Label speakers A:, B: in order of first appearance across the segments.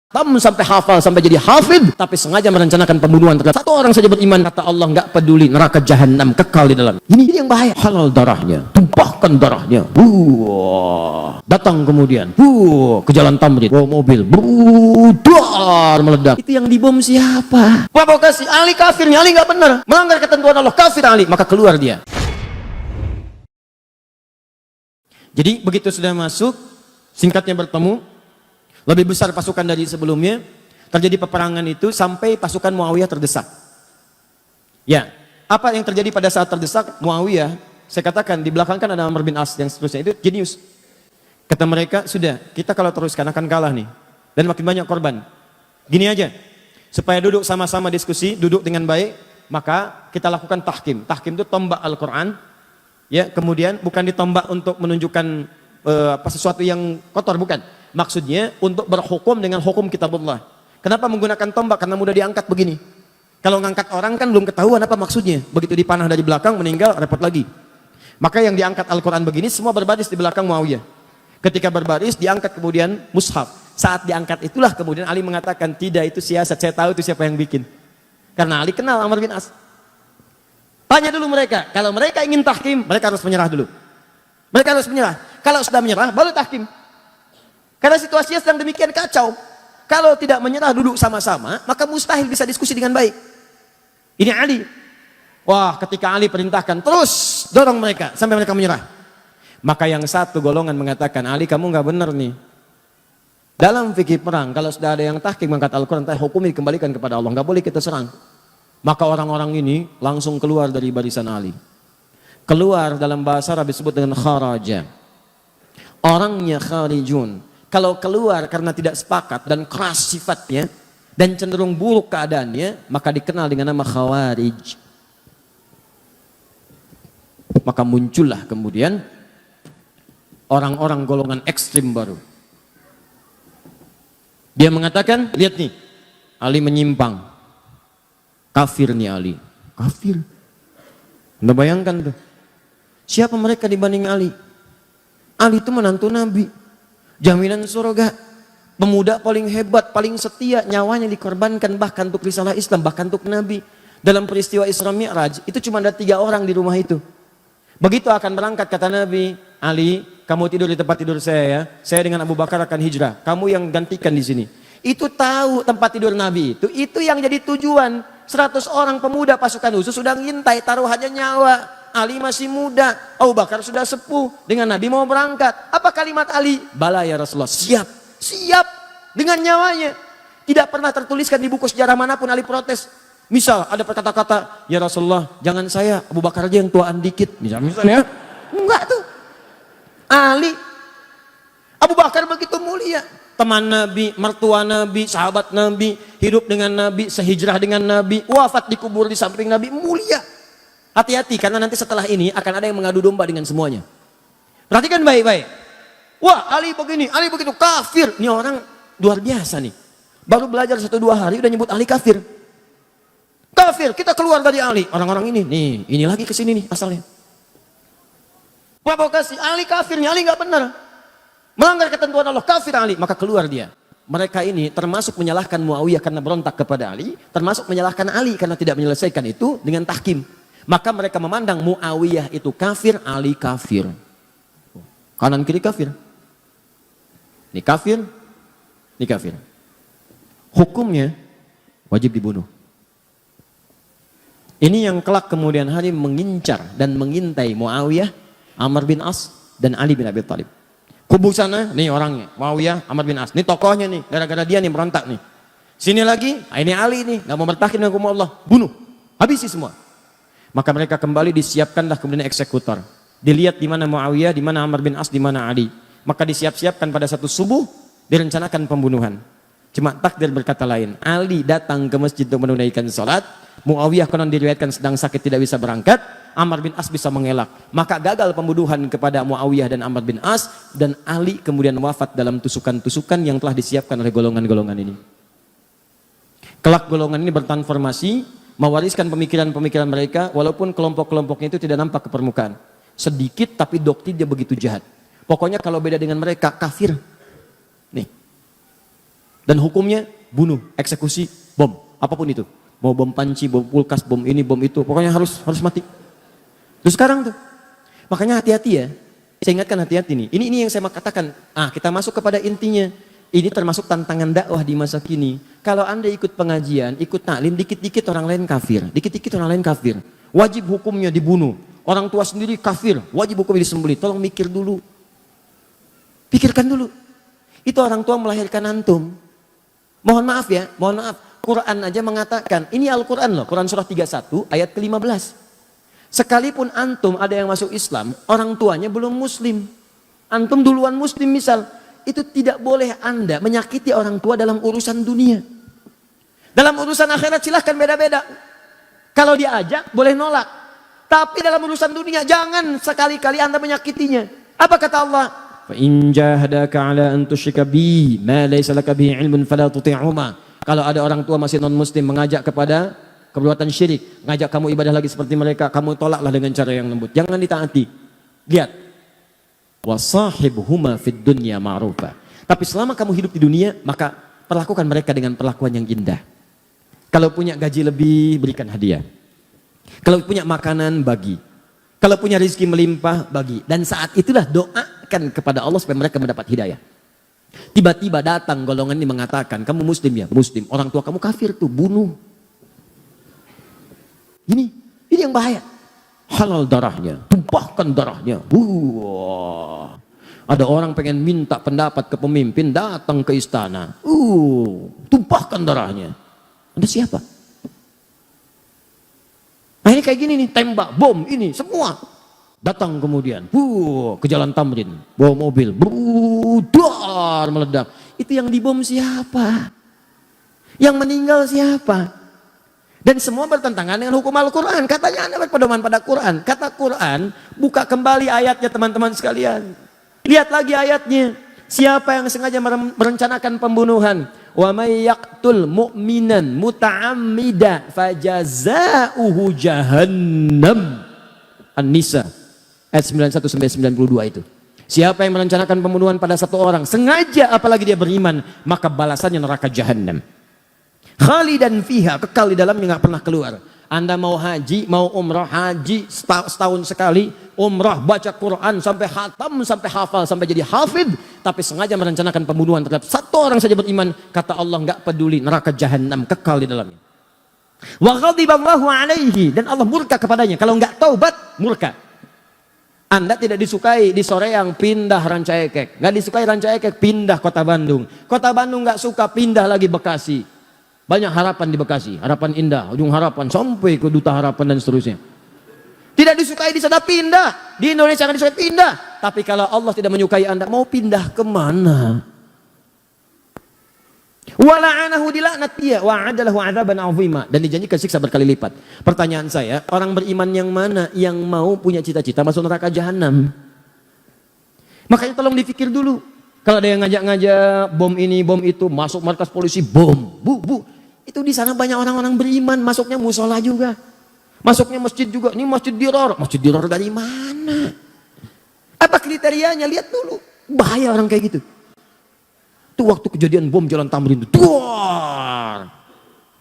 A: Sampai hafal, sampai jadi hafid, tapi sengaja merencanakan pembunuhan terhadap satu orang saja beriman, kata Allah nggak peduli, neraka jahanam kekal di dalam. Ini yang bahaya. Halal darahnya, tumpahkan darahnya. Datang kemudian, ke jalan Tamrin, bawa mobil, dar meledak. Itu yang dibom siapa? Provokasi. Ali kafirnya, Ali nggak benar, melanggar ketentuan Allah, kafir Ali, maka keluar dia. Jadi begitu sudah masuk, singkatnya bertemu. Lebih besar pasukan dari sebelumnya, terjadi peperangan itu sampai pasukan Muawiyah terdesak. Ya, apa yang terjadi pada saat terdesak Muawiyah? Saya katakan di belakang kan ada Amr bin As yang seterusnya, itu jenius. Kata mereka, sudah kita kalau teruskan akan kalah nih, dan makin banyak korban. Gini aja, supaya duduk sama-sama diskusi, duduk dengan baik, maka kita lakukan tahkim. Tahkim itu tombak Al-Quran, ya, kemudian bukan ditombak untuk menunjukkan sesuatu yang kotor, bukan. Maksudnya untuk berhukum dengan hukum kitabullah. Kenapa menggunakan tombak? Karena mudah diangkat begini. Kalau ngangkat orang kan belum ketahuan apa maksudnya. Begitu dipanah dari belakang meninggal, repot lagi. Maka yang diangkat Al-Quran begini semua berbaris di belakang Muawiyah. Ketika berbaris diangkat kemudian mushaf. Saat diangkat itulah kemudian Ali mengatakan, tidak, itu siasat, saya tahu itu siapa yang bikin. Karena Ali kenal Amr bin As. Tanya dulu mereka, kalau mereka ingin tahkim, mereka harus menyerah dulu. Mereka harus menyerah. Kalau sudah menyerah, baru tahkim. Karena situasinya sedang demikian kacau. Kalau tidak menyerah duduk sama-sama, maka mustahil bisa diskusi dengan baik. Ini Ali. Wah, ketika Ali perintahkan, terus dorong mereka sampai mereka menyerah. Maka yang satu golongan mengatakan, Ali kamu nggak benar nih. Dalam fikih perang, kalau sudah ada yang tahkim mengangkat Al-Quran, hukum dikembalikan kepada Allah, nggak boleh kita serang. Maka orang-orang ini langsung keluar dari barisan Ali. Keluar dalam bahasa Arab disebut dengan kharaja. Orangnya kharijun. Kalau keluar karena tidak sepakat dan keras sifatnya dan cenderung buruk keadaannya, maka dikenal dengan nama khawarij. Maka muncullah kemudian orang-orang golongan ekstrim baru. Dia mengatakan, lihat nih, Ali menyimpang. Kafir nih Ali. Kafir. Anda bayangkan tuh. Siapa mereka dibanding Ali? Ali itu menantu Nabi. Jaminan surga, pemuda paling hebat, paling setia, nyawanya dikorbankan bahkan untuk risalah Islam, bahkan untuk Nabi. Dalam peristiwa Isra Mi'raj, itu cuma ada 3 orang di rumah itu. Begitu akan berangkat, kata Nabi, Ali, kamu tidur di tempat tidur saya ya. Saya dengan Abu Bakar akan hijrah. Kamu yang gantikan di sini. Itu tahu tempat tidur Nabi itu yang jadi tujuan. 100 orang pemuda pasukan khusus sudah ngintai, taruhannya nyawa. Ali masih muda, Abu Bakar sudah sepuh, dengan Nabi mau berangkat. Apa kalimat Ali? Bala ya Rasulullah, siap, siap dengan nyawanya. Tidak pernah tertuliskan di buku sejarah manapun Ali protes. Misal ada kata-kata, ya Rasulullah, jangan saya, Abu Bakar aja yang tuaan dikit. Misalnya, enggak tuh. Ali, Abu Bakar begitu mulia. Teman Nabi, mertua Nabi, sahabat Nabi, hidup dengan Nabi, sehijrah dengan Nabi, wafat dikubur di samping Nabi, mulia. Hati-hati karena nanti setelah ini akan ada yang mengadu domba dengan semuanya. Perhatikan baik-baik. Wah, Ali begini, Ali begitu, kafir. Ini orang luar biasa nih. Baru belajar 1-2 hari udah nyebut Ali kafir. Kafir, kita keluar dari Ali. Orang-orang ini, nih, ini lagi kesini nih asalnya. Provokasi, Ali kafirnya, Ali nggak benar. Melanggar ketentuan Allah, kafir Ali, maka keluar dia. Mereka ini termasuk menyalahkan Muawiyah karena berontak kepada Ali, termasuk menyalahkan Ali karena tidak menyelesaikan itu dengan tahkim. Maka mereka memandang Muawiyah itu kafir, Ali kafir. Kanan kiri kafir. Ini kafir, ini kafir. Hukumnya wajib dibunuh. Ini yang kelak kemudian hari mengincar dan mengintai Muawiyah, Amr bin As, dan Ali bin Abi Thalib. Kubu sana, nih orangnya, Muawiyah, Amr bin As. Ini tokohnya nih, gara-gara dia nih berontak nih. Sini lagi, ini Ali nih, gak mau bertahan dengan hukum Allah. Bunuh, habisi semua. Maka mereka kembali disiapkanlah kemudian eksekutor. Dilihat di mana Muawiyah, di mana Amr bin As, di mana Ali. Maka disiap-siapkan pada satu subuh, direncanakan pembunuhan. Cuma takdir berkata lain. Ali datang ke masjid untuk menunaikan sholat. Muawiyah konon diriwayatkan sedang sakit tidak bisa berangkat. Amr bin As bisa mengelak. Maka gagal pembunuhan kepada Muawiyah dan Amr bin As. Dan Ali kemudian wafat dalam tusukan-tusukan yang telah disiapkan oleh golongan-golongan ini. Kelak golongan ini bertransformasi, mewariskan pemikiran-pemikiran mereka, walaupun kelompok-kelompoknya itu tidak nampak ke permukaan. Sedikit tapi doktrin dia begitu jahat. Pokoknya kalau beda dengan mereka, kafir. Nih. Dan hukumnya bunuh, eksekusi, bom, apapun itu. Mau bom panci, bom kulkas, bom ini, bom itu, pokoknya harus mati. Terus sekarang tuh, makanya hati-hati ya. Saya ingatkan hati-hati nih. Ini yang saya mau katakan. Kita masuk kepada intinya. Ini termasuk tantangan dakwah di masa kini. Kalau Anda ikut pengajian, ikut taklim, dikit-dikit orang lain kafir. Dikit-dikit orang lain kafir. Wajib hukumnya dibunuh. Orang tua sendiri kafir, wajib hukumnya disembelih. Tolong mikir dulu. Pikirkan dulu. Itu orang tua melahirkan antum. Mohon maaf ya, mohon maaf. Quran aja mengatakan, ini Al-Quran loh, Quran surah 31 ayat ke-15. Sekalipun antum ada yang masuk Islam, orang tuanya belum muslim. Antum duluan muslim misal, itu tidak boleh Anda menyakiti orang tua dalam urusan dunia. Dalam urusan akhirat silahkan beda-beda. Kalau diajak boleh nolak. Tapi dalam urusan dunia jangan sekali-kali Anda menyakitinya. Apa kata Allah? فَإِنْ جَاهَدَاكَ عَلَىٰ أَنْ تُشْرِكَ بِي مَا لَيْسَ لَكَ بِهِ عِلْمٌ فَلَا تُطِعْهُمَا. Kalau ada orang tua masih non-muslim mengajak kepada perbuatan syirik, ngajak kamu ibadah lagi seperti mereka, kamu tolaklah dengan cara yang lembut. Jangan ditaati. Lihat. وَصَاحِبْهُمَا فِي الدُّنْيَا مَعْرُوفًا. Tapi selama kamu hidup di dunia, maka perlakukan mereka dengan perlakuan yang indah. Kalau punya gaji lebih, berikan hadiah. Kalau punya makanan, bagi. Kalau punya rezeki melimpah, bagi. Dan saat itulah doakan kepada Allah supaya mereka mendapat hidayah. Tiba-tiba datang golongan ini mengatakan, kamu muslim ya? Muslim. Orang tua kamu kafir tuh, bunuh. Ini yang bahaya. Halal darahnya, tumpahkan darahnya. Ada orang pengen minta pendapat ke pemimpin, datang ke istana. Tumpahkan darahnya. Anda siapa? Nah ini kayak gini nih, tembak, bom, ini semua. Datang kemudian, ke Jalan Tamrin, bawa mobil, dar meledak. Itu yang dibom siapa? Yang meninggal siapa? Dan semua bertentangan dengan hukum Al-Quran. Katanya Anda berpedoman pada Quran. Kata Quran, buka kembali ayatnya teman-teman sekalian. Lihat lagi ayatnya. Siapa yang sengaja merencanakan pembunuhan? Wa may yaqtul mu'minan muta'ammida fajaza'uhu jahannam. An-Nisa ayat 91 sampai 92 itu. Siapa yang merencanakan pembunuhan pada satu orang sengaja apalagi dia beriman, maka balasannya neraka jahanam. Khalidan fiha, kekal di dalamnya, enggak pernah keluar. Anda mau haji, mau umrah, haji setahun sekali, umrah, baca Quran sampai khatam, sampai hafal, sampai jadi hafid, tapi sengaja merencanakan pembunuhan terhadap satu orang saja beriman, kata Allah enggak peduli, neraka jahanam, kekal di dalamnya. Wa ghadiballahu alaihi, dan Allah murka kepadanya. Kalau enggak taubat, murka. Anda tidak disukai di Soreang, pindah Ranca Ekek. Enggak disukai Ranca Ekek, pindah Kota Bandung. Kota Bandung enggak suka, pindah lagi Bekasi. Banyak harapan di Bekasi, harapan indah, ujung harapan sampai ke Duta Harapan dan seterusnya. Tidak disukai di sana, pindah. Di Indonesia akan disukai, pindah. Tapi kalau Allah tidak menyukai Anda, mau pindah kemana? Wala'anahu, dilaknat dia, wa'adalahu 'adzaban 'azima, dan dijanjikan siksa berkali lipat. Pertanyaan saya, orang beriman yang mana yang mau punya cita-cita masuk neraka jahanam? Makanya tolong dipikir dulu. Kalau ada yang ngajak-ngajak bom ini, bom itu, masuk markas polisi, bom, bu. Itu di sana banyak orang-orang beriman, masuknya musola juga. Masuknya masjid juga. Ini masjid diror. Masjid diror dari mana? Apa kriterianya? Lihat dulu. Bahaya orang kayak gitu. Itu waktu kejadian bom Jalan Tamrin itu.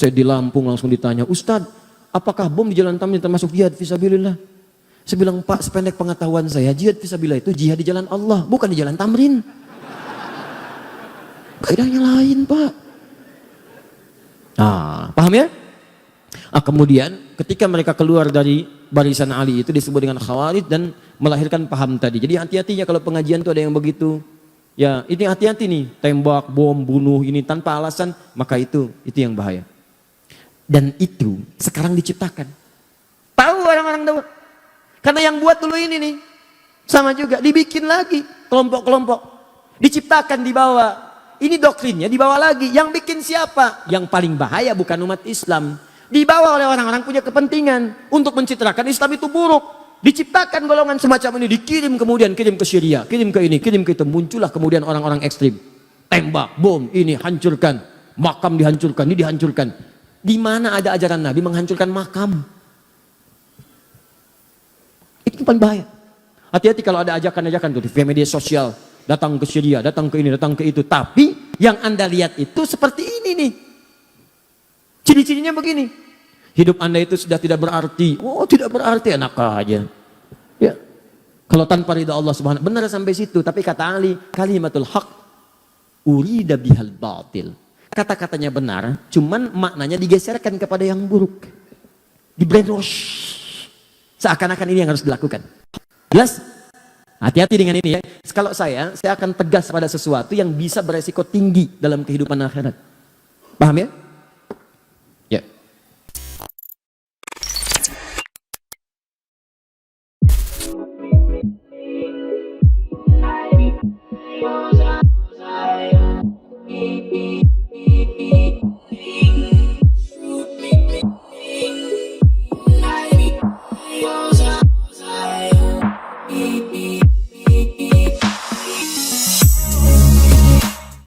A: Saya di Lampung langsung ditanya, Ustadz, apakah bom di Jalan Tamrin termasuk jihad fisabilillah? Saya bilang, Pak, sependek pengetahuan saya, jihad fisabilillah itu jihad di jalan Allah, bukan di Jalan Tamrin. Kaidahnya lain, Pak. Paham ya? Kemudian ketika mereka keluar dari barisan Ali itu disebut dengan Khawarij dan melahirkan paham tadi. Jadi hati-hatinya kalau pengajian itu ada yang begitu. Ya, ini hati-hati nih, tembak, bom, bunuh ini tanpa alasan, maka itu yang bahaya. Dan itu sekarang diciptakan. Tahu orang-orang tahu. Karena yang buat dulu ini nih sama juga dibikin lagi kelompok-kelompok. Diciptakan di bawah. Ini doktrinnya dibawa lagi. Yang bikin siapa? Yang paling bahaya bukan umat Islam. Dibawa oleh orang-orang punya kepentingan untuk mencitrakan Islam itu buruk. Diciptakan golongan semacam ini, dikirim kemudian, kirim ke Syria, kirim ke ini, kirim ke itu. Muncullah kemudian orang-orang ekstrim. Tembak, bom, ini hancurkan. Makam dihancurkan, ini dihancurkan. Di mana ada ajaran Nabi menghancurkan makam? Itu paling bahaya. Hati-hati kalau ada ajakan-ajakan tuh di media sosial. Datang ke Syria, datang ke ini, datang ke itu. Tapi yang Anda lihat itu seperti ini nih. Ciri-cirinya begini. Hidup Anda itu sudah tidak berarti. Oh, tidak berarti, enak aja. Ya. Kalau tanpa ridha Allah Subhanahu, benar sampai situ, tapi kata Ali, kalimatul haq urida bihal batil. Kata-katanya benar, cuman maknanya digeserkan kepada yang buruk. Di brainwash. Seakan-akan ini yang harus dilakukan. Jelas? Hati-hati dengan ini ya. Kalau saya akan tegas pada sesuatu yang bisa beresiko tinggi dalam kehidupan akhirat. Paham ya? Ya.